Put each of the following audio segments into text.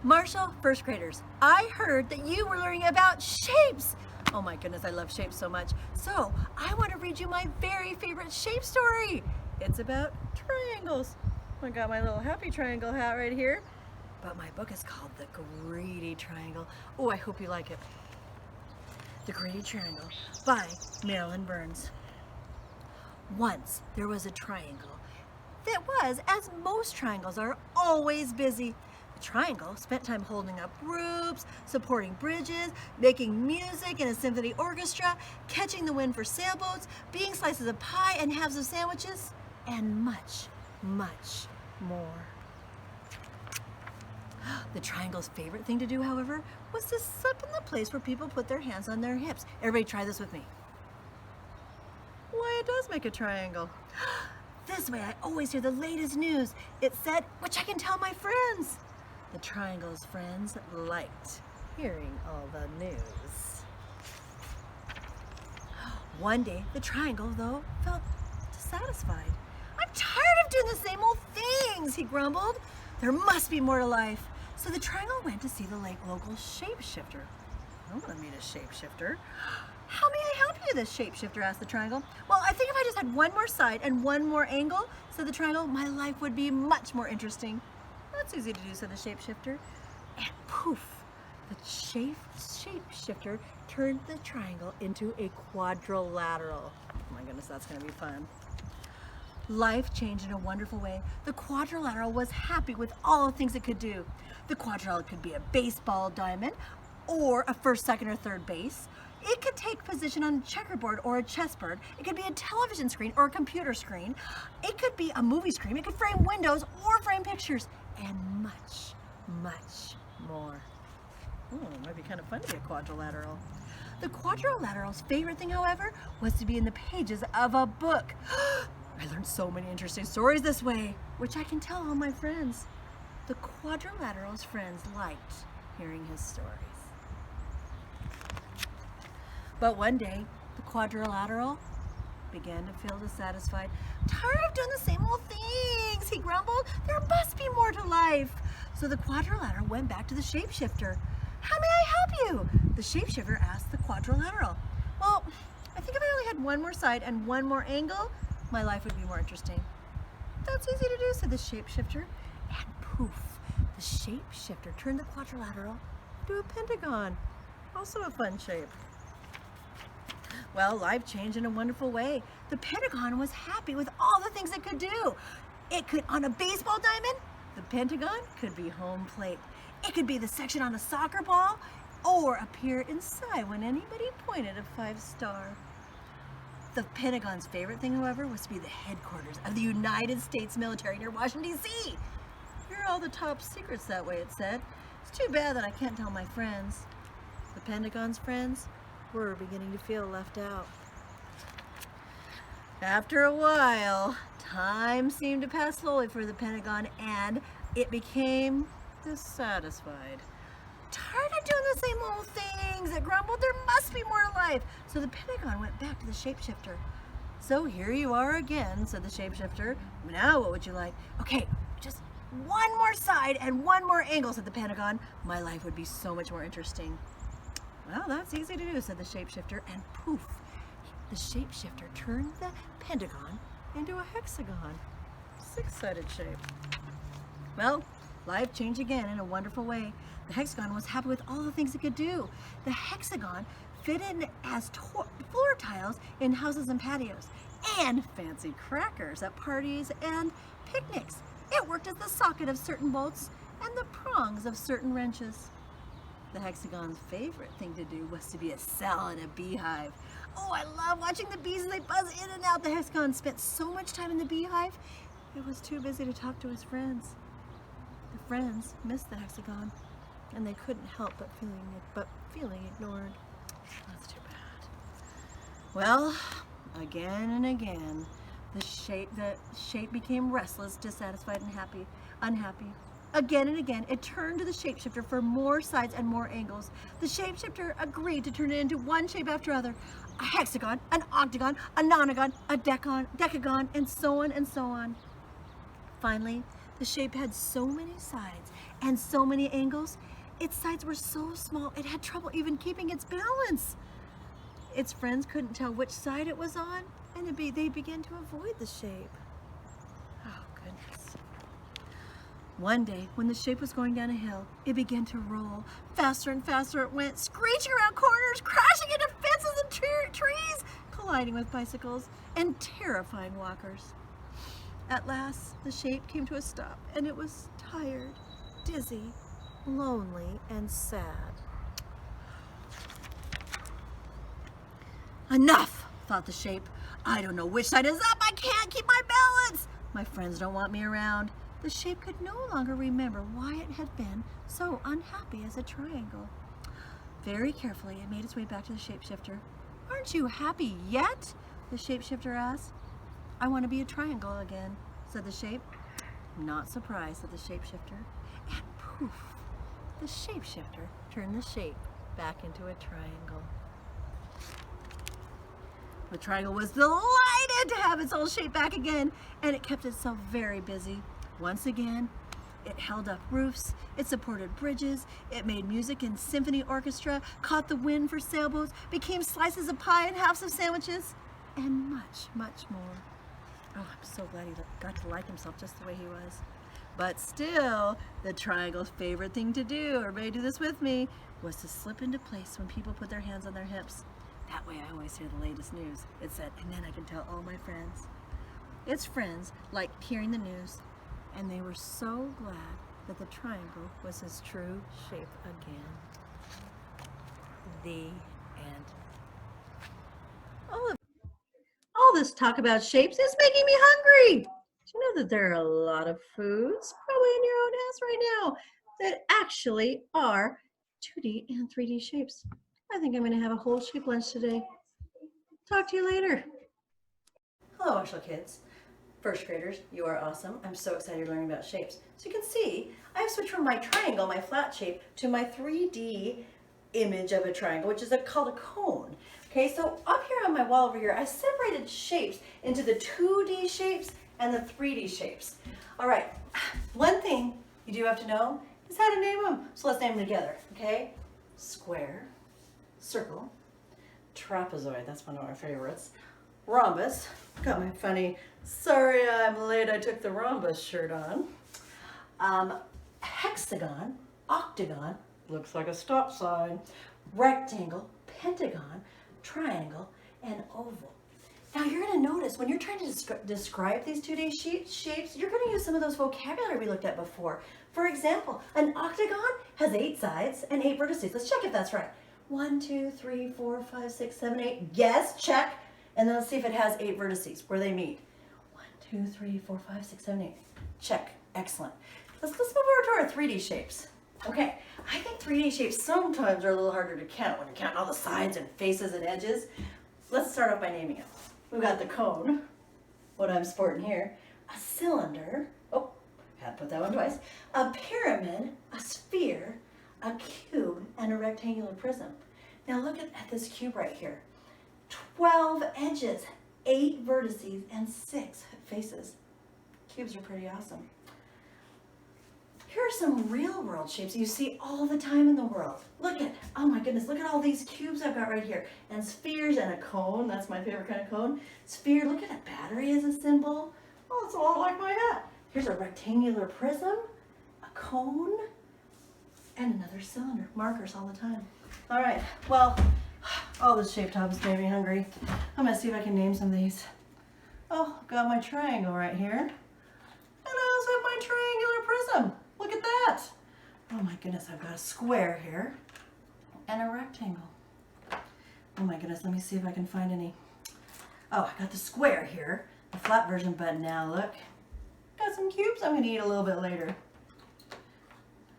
Marshall, first graders, I heard that you were learning about shapes. Oh my goodness, I love shapes so much. So I want to read you my very favorite shape story. It's about triangles. I got my little happy triangle hat right here. But my book is called The Greedy Triangle. Oh, I hope you like it. The Greedy Triangle by Marilyn Burns. Once there was a triangle that was, as most triangles are, always busy. The triangle spent time holding up roofs, supporting bridges, making music in a symphony orchestra, catching the wind for sailboats, being slices of pie and halves of sandwiches, and much, much more. The triangle's favorite thing to do, however, was to sit in the place where people put their hands on their hips. Everybody try this with me. Why, it does make a triangle. This way I always hear the latest news. It said, which I can tell my friends. The triangle's friends liked hearing all the news. One day, the triangle, though, felt dissatisfied. I'm tired of doing the same old things, he grumbled. There must be more to life. So the triangle went to see the local shapeshifter. I want to meet a shapeshifter. How may I help you, this shapeshifter asked the triangle. Well, I think if I just had one more side and one more angle, said the triangle, my life would be much more interesting. That's easy to do, said the shapeshifter. And poof, the shapeshifter turned the triangle into a quadrilateral. Oh my goodness, that's going to be fun. Life changed in a wonderful way. The quadrilateral was happy with all the things it could do. The quadrilateral could be a baseball diamond, or a first, second, or third base. It could take position on a checkerboard or a chessboard. It could be a television screen or a computer screen. It could be a movie screen. It could frame windows or frame pictures, and much, much more. Ooh, it might be kind of fun to be a quadrilateral. The quadrilateral's favorite thing, however, was to be in the pages of a book. I learned so many interesting stories this way, which I can tell all my friends. The quadrilateral's friends liked hearing his stories. But one day, the quadrilateral began to feel dissatisfied. Tired of doing the same old things, he grumbled. There must be more to life. So the quadrilateral went back to the shapeshifter. How may I help you? The shapeshifter asked the quadrilateral. Well, I think if I only had one more side and one more angle, my life would be more interesting. That's easy to do, said the shapeshifter. And poof, the shapeshifter turned the quadrilateral into a pentagon. Also a fun shape. Well, life changed in a wonderful way. The pentagon was happy with all the things it could do. It could, on a baseball diamond, the pentagon could be home plate. It could be the section on a soccer ball, or appear inside when anybody pointed a 5-star. The Pentagon's favorite thing, however, was to be the headquarters of the United States military near Washington, D.C. Here are all the top secrets that way, it said. It's too bad that I can't tell my friends. The Pentagon's friends were beginning to feel left out. After a while, time seemed to pass slowly for the Pentagon, and it became dissatisfied. Tired of doing the same old things, it grumbled. There must be more to life. So the Pentagon went back to the shapeshifter. So here you are again, said the shapeshifter. Now what would you like? Okay, just one more side and one more angle, said the Pentagon. My life would be so much more interesting. Well, that's easy to do, said the shapeshifter, and poof, the shapeshifter turned the Pentagon into a hexagon. 6-sided shape. Well, life changed again in a wonderful way. The hexagon was happy with all the things it could do. The hexagon fit in as floor tiles in houses and patios, and fancy crackers at parties and picnics. It worked as the socket of certain bolts and the prongs of certain wrenches. The hexagon's favorite thing to do was to be a cell in a beehive. Oh, I love watching the bees as they buzz in and out. The hexagon spent so much time in the beehive, it was too busy to talk to his friends. The friends missed the hexagon, and they couldn't help but feeling ignored. That's too bad. Well, again and again, the shape became restless, dissatisfied, and unhappy. Again and again, it turned to the shapeshifter for more sides and more angles. The shapeshifter agreed to turn it into one shape after another. A hexagon, an octagon, a nonagon, a decagon, and so on and so on. Finally, the The shape had so many sides and so many angles. Its sides were so small it had trouble even keeping its balance. Its friends couldn't tell which side it was on, and they began to avoid the shape. Oh, goodness. One day, when the shape was going down a hill, it began to roll. Faster and faster it went, screeching around corners, crashing into fences and trees, colliding with bicycles, and terrifying walkers. At last, the shape came to a stop, and it was tired, dizzy, lonely, and sad. Enough, thought the shape. I don't know which side is up. I can't keep my balance. My friends don't want me around. The shape could no longer remember why it had been so unhappy as a triangle. Very carefully, it made its way back to the shapeshifter. Aren't you happy yet? The shapeshifter asked. I want to be a triangle again, said the shape. Not surprised, said the shapeshifter. And poof, the shapeshifter turned the shape back into a triangle. The triangle was delighted to have its old shape back again, and it kept itself very busy. Once again, it held up roofs, it supported bridges, it made music in symphony orchestra, caught the wind for sailboats, became slices of pie and halves of sandwiches, and much, much more. Oh, I'm so glad he got to like himself just the way he was. But still, the triangle's favorite thing to do, everybody do this with me, was to slip into place when people put their hands on their hips. That way I always hear the latest news. It said, and then I can tell all my friends. Its friends liked hearing the news, and they were so glad that the triangle was his true shape again. The end. All this talk about shapes is making me hungry. Do you know that there are a lot of foods, probably in your own house right now, that actually are 2D and 3D shapes? I think I'm going to have a whole shape lunch today. Talk to you later. Hello, Marshall kids. First graders, you are awesome. I'm so excited you're learning about shapes. So you can see, I've switched from my triangle, my flat shape, to my 3D image of a triangle, which is called a cone. Okay, so up here on my wall over here, I separated shapes into the 2D shapes and the 3D shapes. All right, one thing you do have to know is how to name them. So let's name them together, okay? Square, circle, trapezoid, that's one of our favorites, rhombus, got my funny, sorry I'm late, I took the rhombus shirt on, hexagon, octagon, looks like a stop sign, rectangle, pentagon, triangle, and oval. Now you're going to notice when you're trying to describe these 2D shapes, you're going to use some of those vocabulary we looked at before. For example, an octagon has 8 sides and 8 vertices. Let's check if that's right. 1, 2, 3, 4, 5, 6, 7, 8. Yes, check. And then let's see if it has 8 vertices, where they meet. 1, 2, 3, 4, 5, 6, 7, 8. Check. Excellent. Let's move over to our 3D shapes. Okay, I think 3D shapes sometimes are a little harder to count when you're counting all the sides and faces and edges. Let's start off by naming it. We've got the cone, what I'm sporting here, a cylinder, oh, had to put that one twice, a pyramid, a sphere, a cube, and a rectangular prism. Now look at this cube right here. 12 edges, 8 vertices, and 6 faces. Cubes are pretty awesome. Here are some real world shapes you see all the time in the world. Look at, oh my goodness, look at all these cubes I've got right here. And spheres and a cone, that's my favorite kind of cone. Sphere, look at a battery as a symbol. Oh, it's a lot like my hat. Here's a rectangular prism, a cone, and another cylinder. Markers all the time. All right, well, all this shape top has made me hungry. I'm gonna see if I can name some of these. Oh, I've got my triangle right here. And I also have my triangular prism. Look at that. Oh my goodness, I've got a square here and a rectangle. Oh my goodness, let me see if I can find any. Oh, I got the square here, the flat version, but now look. Got some cubes I'm gonna eat a little bit later.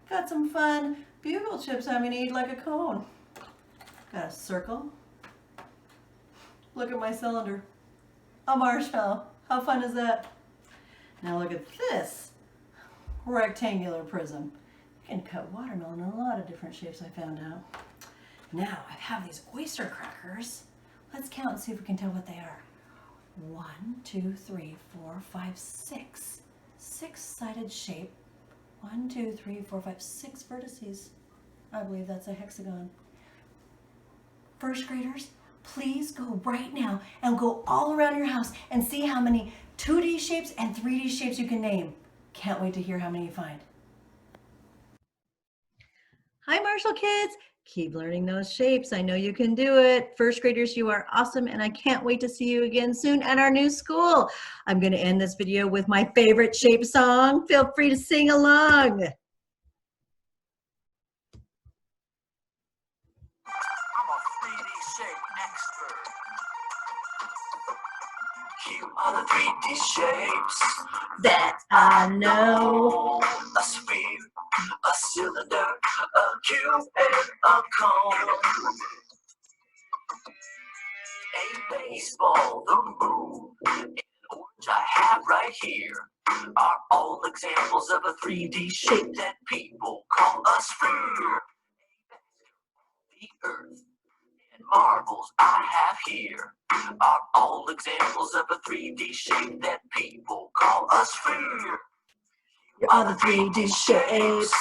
Got some fun bugle chips I'm gonna eat like a cone. Got a circle. Look at my cylinder. A marshmallow. How fun is that? Now look at this rectangular prism. You can cut watermelon in a lot of different shapes, I found out. Now I have these oyster crackers. Let's count and see if we can tell what they are. 1, 2, 3, 4, 5, 6. six-sided shape. 1, 2, 3, 4, 5, 6 vertices. I believe that's a hexagon. First graders, please go right now and go all around your house and see how many 2D shapes and 3D shapes you can name. Can't wait to hear how many you find. Hi, Marshall kids. Keep learning those shapes. I know you can do it. First graders, you are awesome, and I can't wait to see you again soon at our new school. I'm going to end this video with my favorite shape song. Feel free to sing along. I'm a 3D shape expert. Here are the 3D shapes That I know. a sphere, a cylinder, a cube, and a cone. A baseball, the moon, and orange I have right here are all examples of a 3D shape that people call a sphere. The earth and marbles I have here are all examples of a 3D shape that people call a sphere. Here are the 3D shapes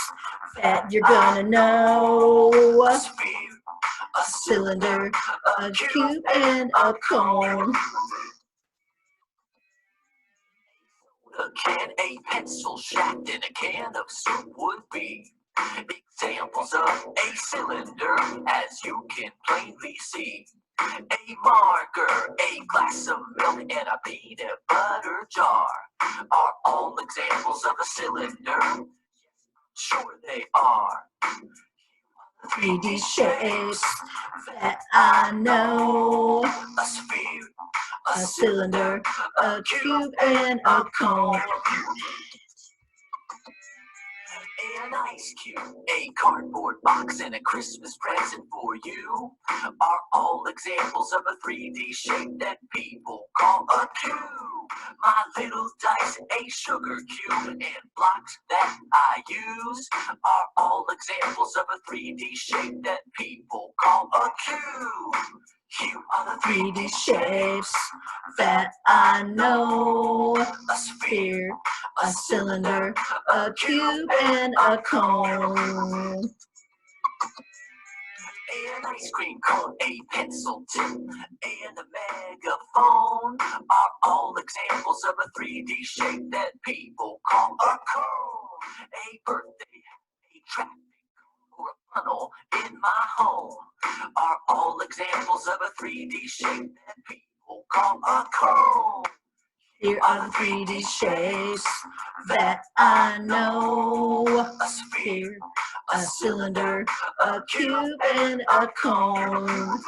that you're gonna know. A sphere, a Cylinder, a cube, and a cone. A can, a pencil shaped in a can of soup would be examples of a cylinder, as you can plainly see. A marker, a glass of milk, and a peanut butter jar are all examples of a cylinder. Sure they are. 3D shapes that I know. A sphere, A cylinder, a cube, and a cone. An ice cube, a cardboard box, and a Christmas present for you are all examples of a 3D shape that people call a cube. My little dice, a sugar cube, and blocks that I use are all examples of a 3D shape that people call a cube. Here are the 3D shapes that I know. a sphere, Sphere, a cylinder, a cube, and a cone. An ice cream cone, a pencil tip, and a megaphone are all examples of a 3D shape that people call a cone. A birthday, a traffic cone, or a funnel in my home are all examples of a 3D shape that people call a cone. Here are the 3D shapes that I know. A sphere, Sphere, a cylinder, a cube, and a cone.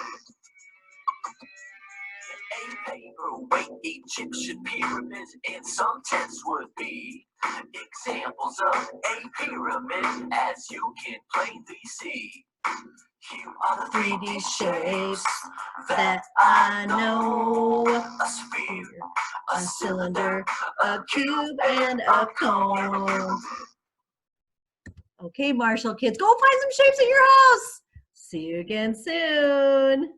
A paperweight, Egyptian pyramids, and some tents would be examples of a pyramid, as you can plainly see. Here are the 3D shapes that I know. a sphere, A cylinder, a cube, and a cone. Okay, Marshall kids, go find some shapes in your house. See you again soon.